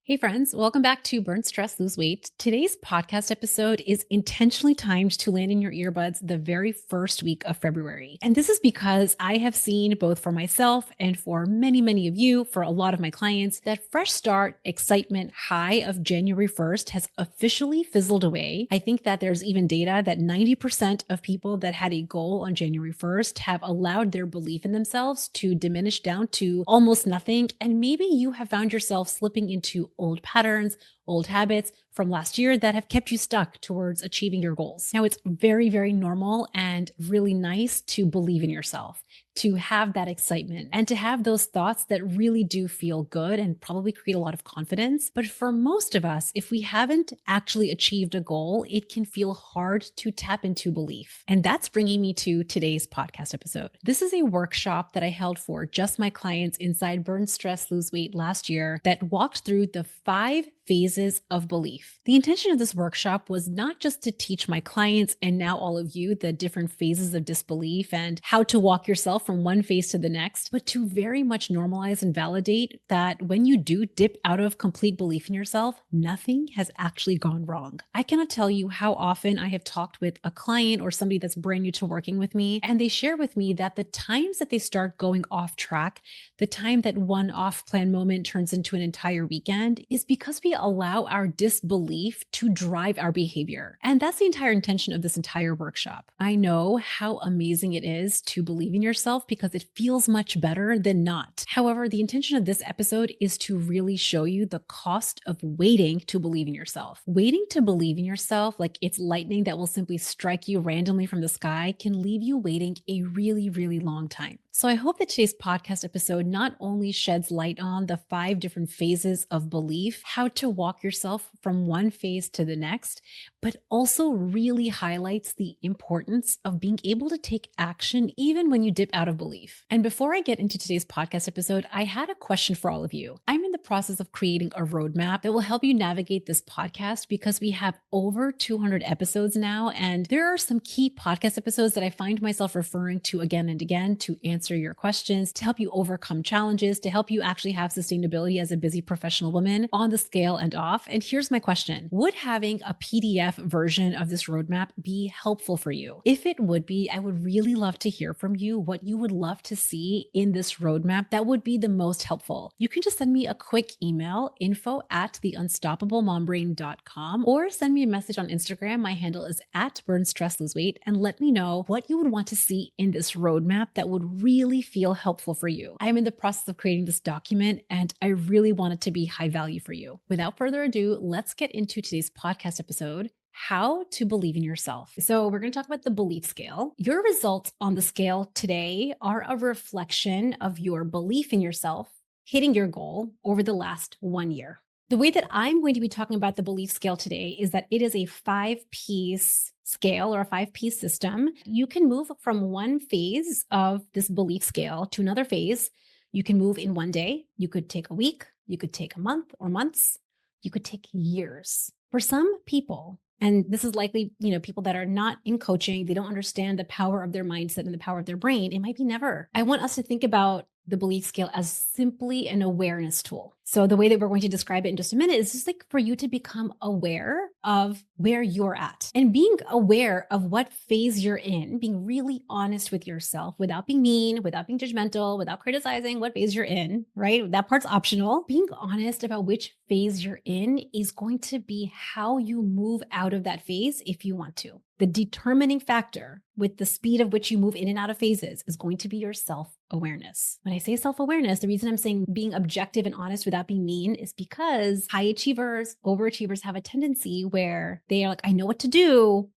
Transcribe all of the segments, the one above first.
Hey friends, welcome back to Burn Stress, Lose Weight. Today's podcast episode is intentionally timed to land in your earbuds the very first week of February. And this is because I have seen both for myself and for many of you, for a lot of my clients, that fresh start excitement high of January 1st has officially fizzled away. I think that there's even data that 90% of people that had a goal on January 1st have allowed their belief in themselves to diminish down to almost nothing. And maybe you have found yourself slipping into old patterns, old habits from last year that have kept you stuck towards achieving your goals. Now, it's very normal and really nice to believe in yourself, to have that excitement and to have those thoughts that really do feel good and probably create a lot of confidence. But for most of us, if we haven't actually achieved a goal, it can feel hard to tap into belief. And that's bringing me to today's podcast episode. This is a workshop that I held for just my clients inside Burn Stress, Lose Weight last year that walked through the 5 phases of belief. The intention of this workshop was not just to teach my clients and now all of you the different phases of disbelief and how to walk yourself from one phase to the next, but to very much normalize and validate that when you do dip out of complete belief in yourself, nothing has actually gone wrong. I cannot tell you how often I have talked with a client or somebody that's brand new to working with me, and they share with me that the times that they start going off track, the time that one off-plan moment turns into an entire weekend, is because we allow our disbelief to drive our behavior. And that's the entire intention of this entire workshop. I know how amazing it is to believe in yourself because it feels much better than not. However, the intention of this episode is to really show you the cost of waiting to believe in yourself. Waiting to believe in yourself, like it's lightning that will simply strike you randomly from the sky, can leave you waiting a really long time. So I hope that today's podcast episode not only sheds light on the 5 different phases of belief, how to walk yourself from one phase to the next, but also really highlights the importance of being able to take action even when you dip out of belief. And before I get into today's podcast episode, I had a question for all of you. I'm in the process of creating a roadmap that will help you navigate this podcast because we have over 200 episodes now, and there are some key podcast episodes that I find myself referring to again and again to answer your questions, to help you overcome challenges, to help you actually have sustainability as a busy professional woman on the scale and off. And here's my question. Would having a PDF version of this roadmap be helpful for you? If it would be, I would really love to hear from you what you would love to see in this roadmap that would be the most helpful. You can just send me a quick email, info@theunstoppablemombrain.com, or send me a message on Instagram. My handle is @BurnStressLoseWeight, and let me know what you would want to see in this roadmap that would really feel helpful for you. I'm in the process of creating this document, and I really want it to be high value for you. Without further ado, let's get into today's podcast episode, how to believe in yourself. So we're going to talk about the belief scale. Your results on the scale today are a reflection of your belief in yourself hitting your goal over the last 1 year. The way that I'm going to be talking about the belief scale today is that it is a 5-piece scale or a 5-piece system. You can move from one phase of this belief scale to another phase. You can move in 1 day. You could take a week. You could take a month or months. You could take years. For some people, and this is likely, people that are not in coaching, they don't understand the power of their mindset and the power of their brain. It might be never. I want us to think about the belief scale as simply an awareness tool. So the way that we're going to describe it in just a minute is just like for you to become aware of where you're at and being aware of what phase you're in, being really honest with yourself without being mean, without being judgmental, without criticizing what phase you're in, right? That part's optional. Being honest about which phase you're in is going to be how you move out of that phase if you want to. The determining factor with the speed of which you move in and out of phases is going to be your self-awareness. When I say self-awareness, the reason I'm saying being objective and honest without being mean is because high achievers, overachievers have a tendency where they are like, I know what to do,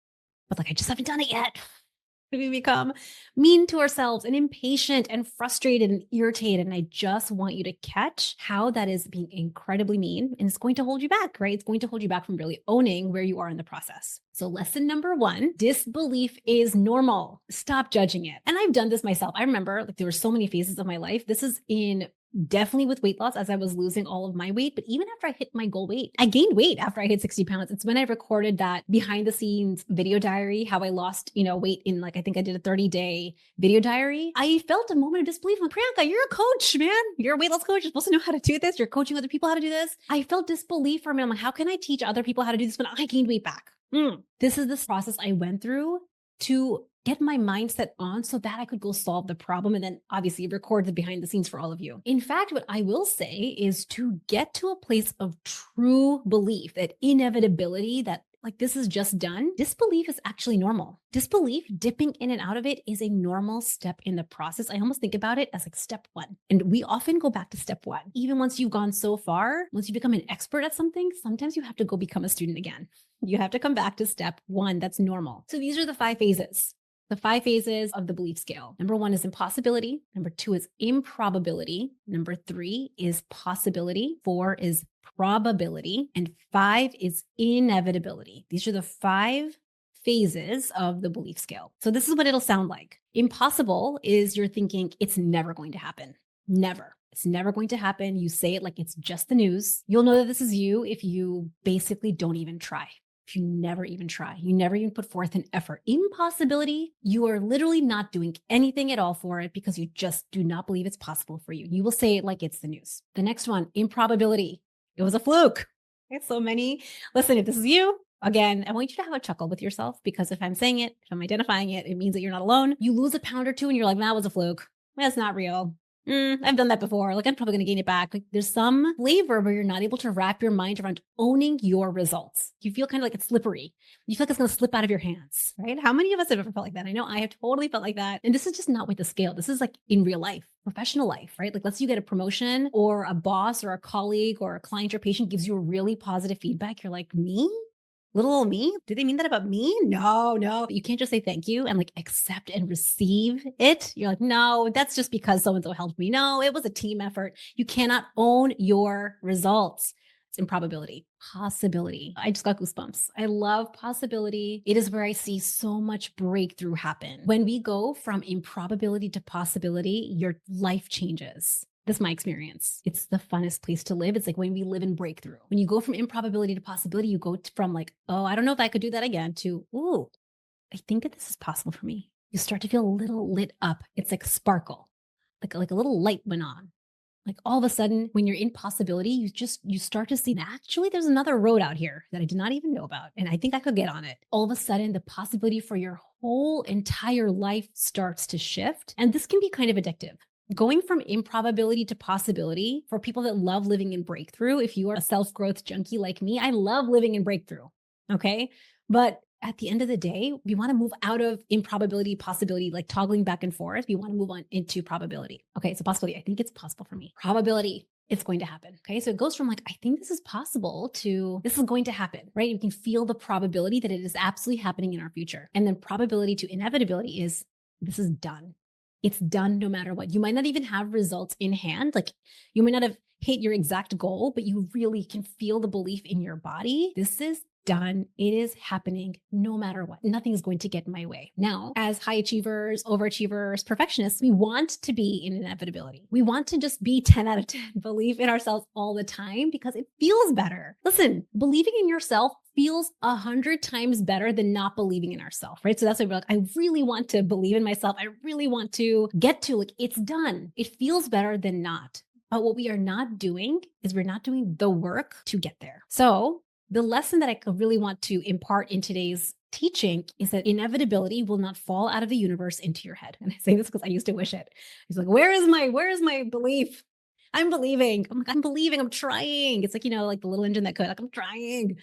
but I just haven't done it yet. We become mean to ourselves and impatient and frustrated and irritated. And I just want you to catch how that is being incredibly mean. And it's going to hold you back, right? It's going to hold you back from really owning where you are in the process. So lesson number 1, disbelief is normal. Stop judging it. And I've done this myself. I remember there were so many phases of my life. This is in definitely with weight loss as I was losing all of my weight. But even after I hit my goal weight, I gained weight after I hit 60 pounds. It's when I recorded that behind the scenes video diary, how I lost, weight in like, I think I did a 30-day video diary. I felt a moment of disbelief. I'm like, Priyanka, you're a coach, man. You're a weight loss coach. You're supposed to know how to do this. You're coaching other people how to do this. I felt disbelief for a minute. I'm like, how can I teach other people how to do this when I gained weight back? This is this process I went through to get my mindset on so that I could go solve the problem and then obviously record the behind the scenes for all of you. In fact, what I will say is to get to a place of true belief, that inevitability, that like this is just done, disbelief is actually normal. Disbelief, dipping in and out of it, is a normal step in the process. I almost think about it as like step one. And we often go back to step one. Even once you've gone so far, once you become an expert at something, sometimes you have to go become a student again. You have to come back to step one. That's normal. So these are the 5 phases. The 5 phases of the belief scale. Number 1 is impossibility. Number 2 is improbability. Number 3 is possibility. 4 is probability. And 5 is inevitability. These are the 5 phases of the belief scale. So this is what it'll sound like. Impossible is you're thinking it's never going to happen. Never. It's never going to happen. You say it like it's just the news. You'll know that this is you if you basically don't even try. If you never even try, you never even put forth an effort. Impossibility, you are literally not doing anything at all for it because you just do not believe it's possible for you. You will say it like it's the news. The next one, improbability. It was a fluke. It's so many. Listen, if this is you, again, I want you to have a chuckle with yourself, because if I'm saying it, if I'm identifying it, it means that you're not alone. You lose a pound or two and you're like, that was a fluke. That's not real. I've done that before. Like, I'm probably going to gain it back. Like, there's some flavor where you're not able to wrap your mind around owning your results. You feel kind of like it's slippery. You feel like it's going to slip out of your hands, right? How many of us have ever felt like that? I know I have totally felt like that. And this is just not with the scale. This is like in real life, professional life, right? Like, let's say you get a promotion, or a boss or a colleague or a client or patient gives you a really positive feedback. You're like, me? Little old me? Do they mean that about me? No. You can't just say thank you and like accept and receive it. You're like, no, that's just because so-and-so helped me. No, it was a team effort. You cannot own your results. It's improbability. Possibility. I just got goosebumps. I love possibility. It is where I see so much breakthrough happen. When we go from improbability to possibility, your life changes. That's my experience. It's the funnest place to live. It's like when we live in breakthrough. When you go from improbability to possibility, you go from like, oh, I don't know if I could do that again, to, ooh, I think that this is possible for me. You start to feel a little lit up. It's like sparkle, like a little light went on. Like all of a sudden, when you're in possibility, you start to see, actually, there's another road out here that I did not even know about. And I think I could get on it. All of a sudden, the possibility for your whole entire life starts to shift. And this can be kind of addictive. Going from improbability to possibility, for people that love living in breakthrough, if you are a self-growth junkie like me, I love living in breakthrough. Okay. But at the end of the day, we want to move out of improbability, possibility, like toggling back and forth. We want to move on into probability. Okay. So possibility, I think it's possible for me. Probability, it's going to happen. Okay. So it goes from like, I think this is possible, to this is going to happen, right? You can feel the probability that it is absolutely happening in our future. And then probability to inevitability is, this is done. It's done no matter what. You might not even have results in hand. Like, you might not have hit your exact goal, but you really can feel the belief in your body. This is done. It is happening no matter what. Nothing is going to get in my way. Now, as high achievers, overachievers, perfectionists, we want to be in inevitability. We want to just be 10 out of 10, believe in ourselves all the time, because it feels better. Listen, believing in yourself feels 100 times better than not believing in ourselves, right? So that's why we're like, I really want to believe in myself. I really want to get to, like, it's done. It feels better than not. But what we are not doing is we're not doing the work to get there. So the lesson that I really want to impart in today's teaching is that inevitability will not fall out of the universe into your head. And I say this because I used to wish it. He's like, where is my belief? I'm believing. I'm believing. I'm trying. It's like, like the little engine that could, like, I'm trying.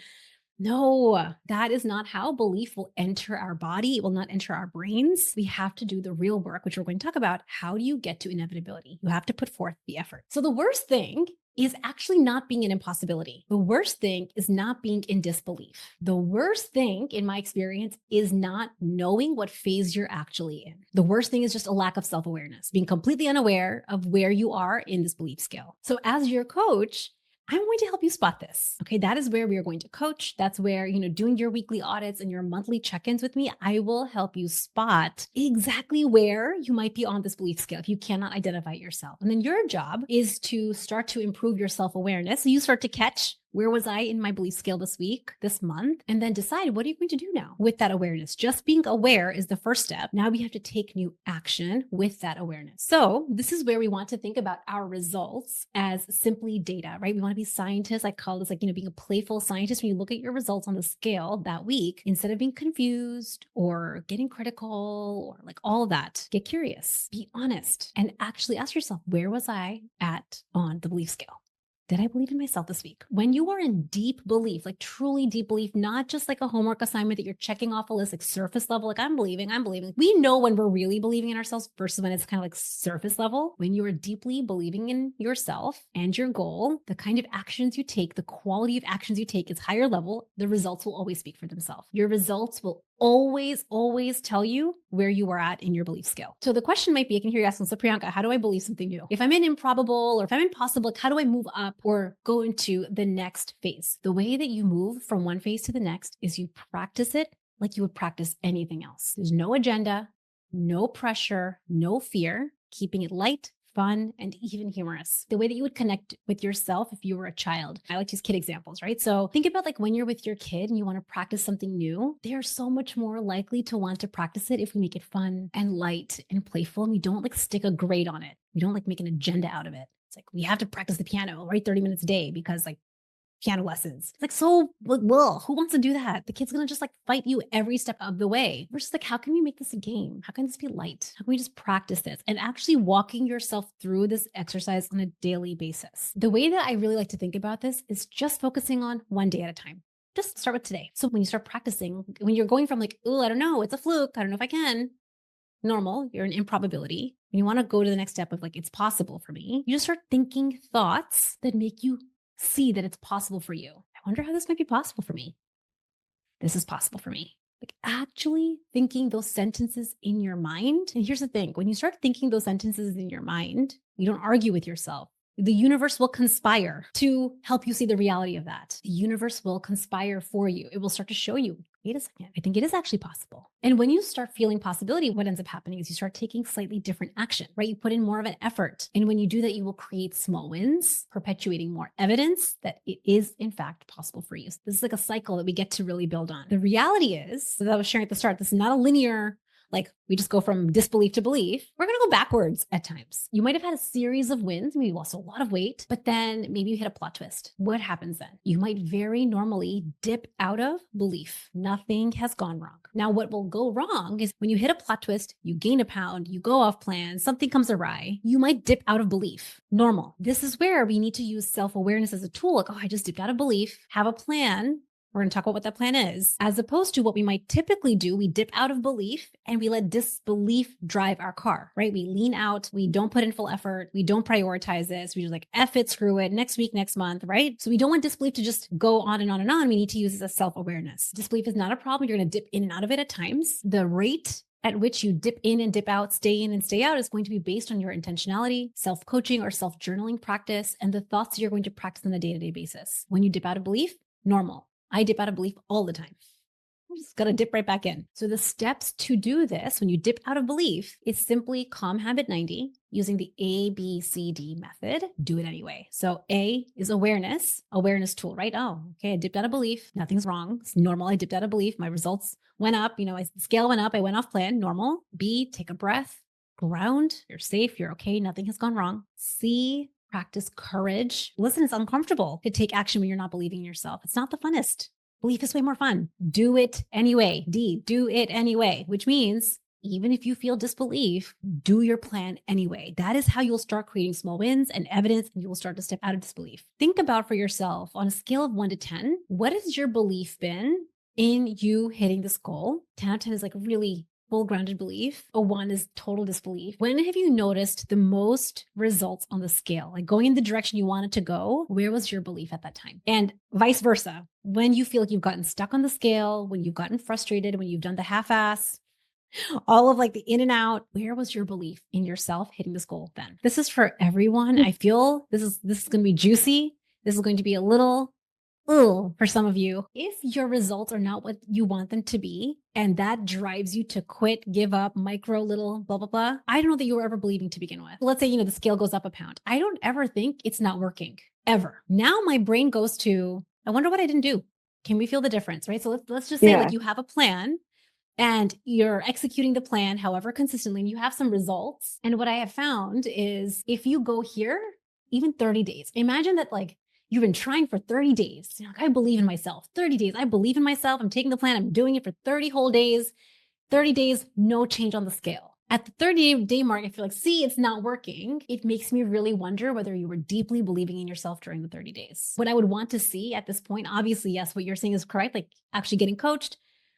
No, that is not how belief will enter our body. It will not enter our brains. We have to do the real work, which we're going to talk about. How do you get to inevitability? You have to put forth the effort. So the worst thing is actually not being an impossibility. The worst thing is not being in disbelief. The worst thing, in my experience, is not knowing what phase you're actually in. The worst thing is just a lack of self-awareness, being completely unaware of where you are in this belief scale. So as your coach, I'm going to help you spot this. Okay. That is where we are going to coach. That's where, doing your weekly audits and your monthly check ins with me, I will help you spot exactly where you might be on this belief scale if you cannot identify it yourself. And then your job is to start to improve your self awareness. So you start to catch, where was I in my belief scale this week, this month? And then decide, what are you going to do now with that awareness? Just being aware is the first step. Now we have to take new action with that awareness. So this is where we want to think about our results as simply data, right? We want to be scientists. I call this being a playful scientist. When you look at your results on the scale that week, instead of being confused or getting critical or all of that, get curious, be honest, and actually ask yourself, where was I at on the belief scale? Did I believe in myself this week? When you are in deep belief, truly deep belief, not just a homework assignment that you're checking off a list, surface level, I'm believing. We know when we're really believing in ourselves versus when it's kind of surface level. When you are deeply believing in yourself and your goal, the kind of actions you take, the quality of actions you take is higher level. The results will always speak for themselves. Your results will always tell you where you are at in your belief scale. So the question might be, I can hear you asking, so Priyanka, how do I believe something new? If I'm in improbable or if I'm impossible, how do I move up or go into the next phase? The way that you move from one phase to the next is you practice it like you would practice anything else. There's no agenda, no pressure, no fear, keeping it light, fun, and even humorous. The way that you would connect with yourself if you were a child. I like to use kid examples, right? So think about when you're with your kid and you want to practice something new, they're so much more likely to want to practice it if we make it fun and light and playful, and we don't stick a grade on it. We don't make an agenda out of it. It's we have to practice the piano, right? 30 minutes a day because piano lessons. It's so, well, who wants to do that? The kid's going to just fight you every step of the way. Versus how can we make this a game? How can this be light? How can we just practice this? And actually walking yourself through this exercise on a daily basis. The way that I really like to think about this is just focusing on one day at a time. Just start with today. So when you start practicing, when you're going from oh, I don't know, it's a fluke, I don't know if I can, normal, you're in improbability. When you want to go to the next step of it's possible for me, you just start thinking thoughts that make you see that it's possible for you. I wonder how this might be possible for me. This is possible for me. Actually thinking those sentences in your mind. And here's the thing, when you start thinking those sentences in your mind, you don't argue with yourself. The universe will conspire to help you see the reality of that. The universe will conspire for you. It will start to show you, wait a second, I think it is actually possible. And when you start feeling possibility, what ends up happening is you start taking slightly different action, right? You put in more of an effort. And when you do that, you will create small wins, perpetuating more evidence that it is in fact possible for you. So this is a cycle that we get to really build on. The reality is, as I was sharing at the start, this is not a linear we just go from disbelief to belief. We're going to go backwards at times. You might have had a series of wins, maybe you lost a lot of weight, but then maybe you hit a plot twist. What happens then? You might very normally dip out of belief. Nothing has gone wrong. Now, what will go wrong is when you hit a plot twist, you gain a pound, you go off plan, something comes awry, you might dip out of belief. Normal. This is where we need to use self-awareness as a tool. Oh, I just dipped out of belief. Have a plan. We're going to talk about what that plan is, as opposed to what we might typically do. We dip out of belief and we let disbelief drive our car, right? We lean out. We don't put in full effort. We don't prioritize this. We just F it, screw it, next week, next month, right? So we don't want disbelief to just go on and on and on. We need to use this as self-awareness. Disbelief is not a problem. You're going to dip in and out of it at times. The rate at which you dip in and dip out, stay in and stay out is going to be based on your intentionality, self-coaching or self-journaling practice, and the thoughts you're going to practice on a day-to-day basis. When you dip out of belief, normal. I dip out of belief all the time. I'm just going to dip right back in. So the steps to do this when you dip out of belief is simply Calm Habit 90 using the ABCD method. Do it anyway. So A is awareness tool, right? Oh, okay. I dipped out of belief. Nothing's wrong. It's normal. I dipped out of belief. My results went up. The scale went up. I went off plan. Normal. B, take a breath. Ground. You're safe. You're okay. Nothing has gone wrong. C, practice courage. Listen, it's uncomfortable to take action when you're not believing in yourself. It's not the funnest. Belief is way more fun. Do it anyway. D, do it anyway, which means even if you feel disbelief, do your plan anyway. That is how you'll start creating small wins and evidence, and you will start to step out of disbelief. Think about for yourself on a scale of 1 to 10, what has your belief been in you hitting this goal? 10 out of 10 is really full grounded belief. A 1 is total disbelief. When have you noticed the most results on the scale? Going in the direction you wanted to go, where was your belief at that time? And vice versa. When you feel you've gotten stuck on the scale, when you've gotten frustrated, when you've done the half-ass, all of the in and out, where was your belief in yourself hitting this goal then? This is for everyone. I feel this is going to be juicy. This is going to be a little ooh for some of you. If your results are not what you want them to be, and that drives you to quit, give up, micro little blah, blah, blah, I don't know that you were ever believing to begin with. Let's say, the scale goes up a pound. I don't ever think it's not working, ever. Now my brain goes to, I wonder what I didn't do. Can we feel the difference, right? So let's just say like you have a plan and you're executing the plan, however consistently, and you have some results. And what I have found is if you go here, even 30 days, imagine that like you've been trying for 30 days. Like, I believe in myself. 30 days. I believe in myself. I'm taking the plan. I'm doing it for 30 whole days. 30 days, no change on the scale. At the 30-day mark, I feel like, see, it's not working. It makes me really wonder whether you were deeply believing in yourself during the 30 days. What I would want to see at this point, obviously, yes, what you're saying is correct. Like actually getting coached.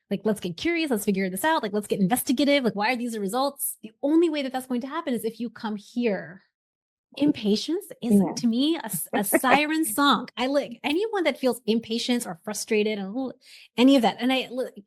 Like, let's get curious. Let's figure this out. Like, let's get investigative. Like, why are these the results? The only way that that's going to happen is if you come here. Impatience is to me a siren song. I like anyone that feels impatient or frustrated and any of that. And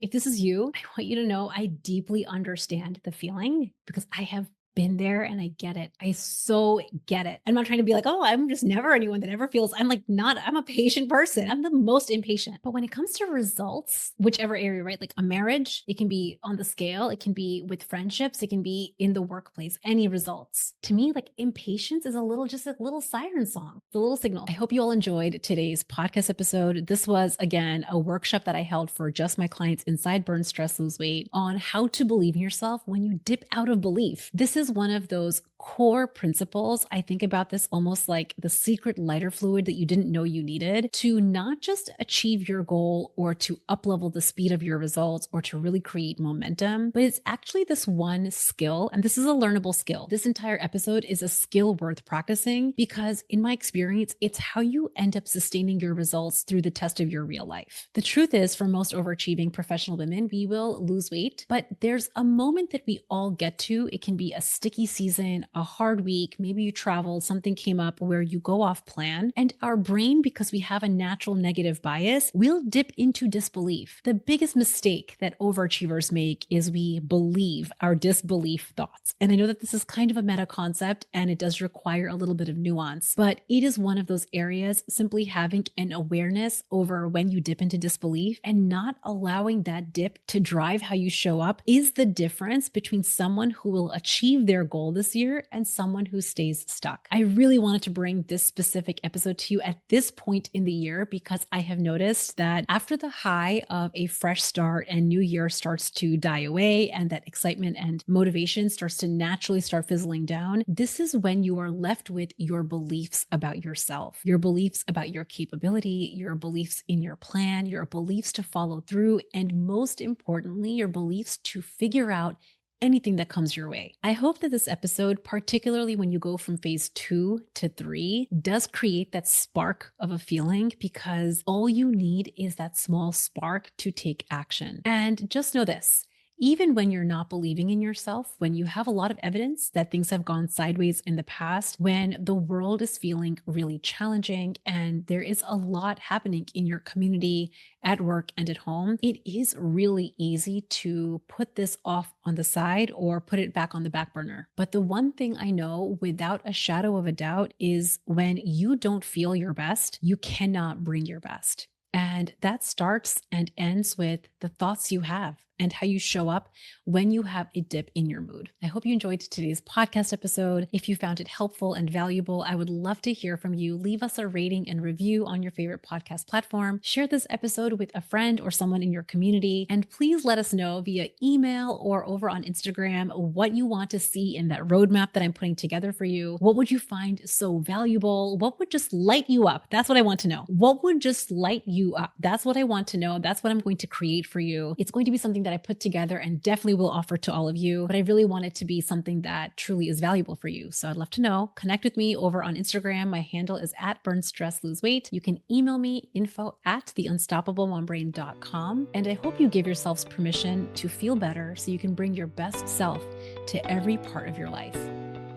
if this is you, I want you to know I deeply understand the feeling because I have been there and I get it. I so get it. I'm not trying to be like, oh, I'm just never anyone that ever feels, I'm a patient person. I'm the most impatient. But when it comes to results, whichever area, right? Like a marriage, it can be on the scale, it can be with friendships, it can be in the workplace, any results. To me, like impatience is just a little siren song, the little signal. I hope you all enjoyed today's podcast episode. This was, again, a workshop that I held for just my clients inside Burn, Stress, Lose Weight on how to believe in yourself when you dip out of belief. This is one of those core principles. I think about this almost like the secret lighter fluid that you didn't know you needed to not just achieve your goal or to uplevel the speed of your results or to really create momentum, but it's actually this one skill. And this is a learnable skill. This entire episode is a skill worth practicing because in my experience, it's how you end up sustaining your results through the test of your real life. The truth is, for most overachieving professional women, we will lose weight, but there's a moment that we all get to. It can be a sticky season, a hard week, maybe you traveled, something came up where you go off plan, and our brain, because we have a natural negative bias, will dip into disbelief. The biggest mistake that overachievers make is we believe our disbelief thoughts. And I know that this is kind of a meta concept and it does require a little bit of nuance, but it is one of those areas, simply having an awareness over when you dip into disbelief and not allowing that dip to drive how you show up is the difference between someone who will achieve their goal this year and someone who stays stuck. I really wanted to bring this specific episode to you at this point in the year because I have noticed that after the high of a fresh start and new year starts to die away and that excitement and motivation starts to naturally start fizzling down, this is when you are left with your beliefs about yourself, your beliefs about your capability, your beliefs in your plan, your beliefs to follow through, and most importantly, your beliefs to figure out anything that comes your way. I hope that this episode, particularly when you go from phase 2 to 3, does create that spark of a feeling because all you need is that small spark to take action. And just know this. Even when you're not believing in yourself, when you have a lot of evidence that things have gone sideways in the past, when the world is feeling really challenging and there is a lot happening in your community, at work, and at home, it is really easy to put this off on the side or put it back on the back burner. But the one thing I know without a shadow of a doubt is when you don't feel your best, you cannot bring your best. And that starts and ends with the thoughts you have and how you show up when you have a dip in your mood. I hope you enjoyed today's podcast episode. If you found it helpful and valuable, I would love to hear from you. Leave us a rating and review on your favorite podcast platform. Share this episode with a friend or someone in your community. And please let us know via email or over on Instagram what you want to see in that roadmap that I'm putting together for you. What would you find so valuable? What would just light you up? That's what I want to know. What would just light you up? That's what I want to know. That's what I'm going to create for you. It's going to be something that I put together and definitely will offer to all of you, but I really want it to be something that truly is valuable for you. So I'd love to know. Connect with me over on Instagram. My handle is @BurnStressLoseWeight. You can email me info@theunstoppablemombrain.com. And I hope you give yourselves permission to feel better so you can bring your best self to every part of your life.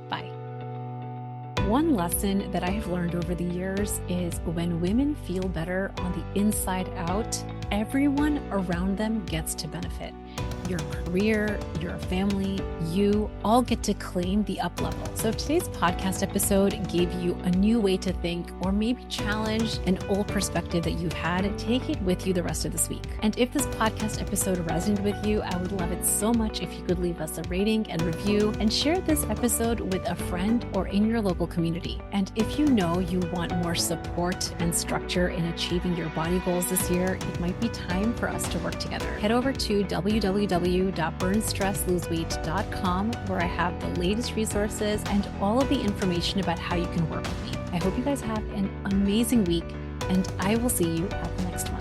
Bye. One lesson that I have learned over the years is when women feel better on the inside out, everyone around them gets to benefit. your career, your family, you all get to claim the up level. So if today's podcast episode gave you a new way to think or maybe challenge an old perspective that you've had, take it with you the rest of this week. And if this podcast episode resonated with you, I would love it so much if you could leave us a rating and review and share this episode with a friend or in your local community. And if you know you want more support and structure in achieving your body goals this year, it might be time for us to work together. Head over to www.burnstressloseweight.com where I have the latest resources and all of the information about how you can work with me. I hope you guys have an amazing week, and I will see you at the next one.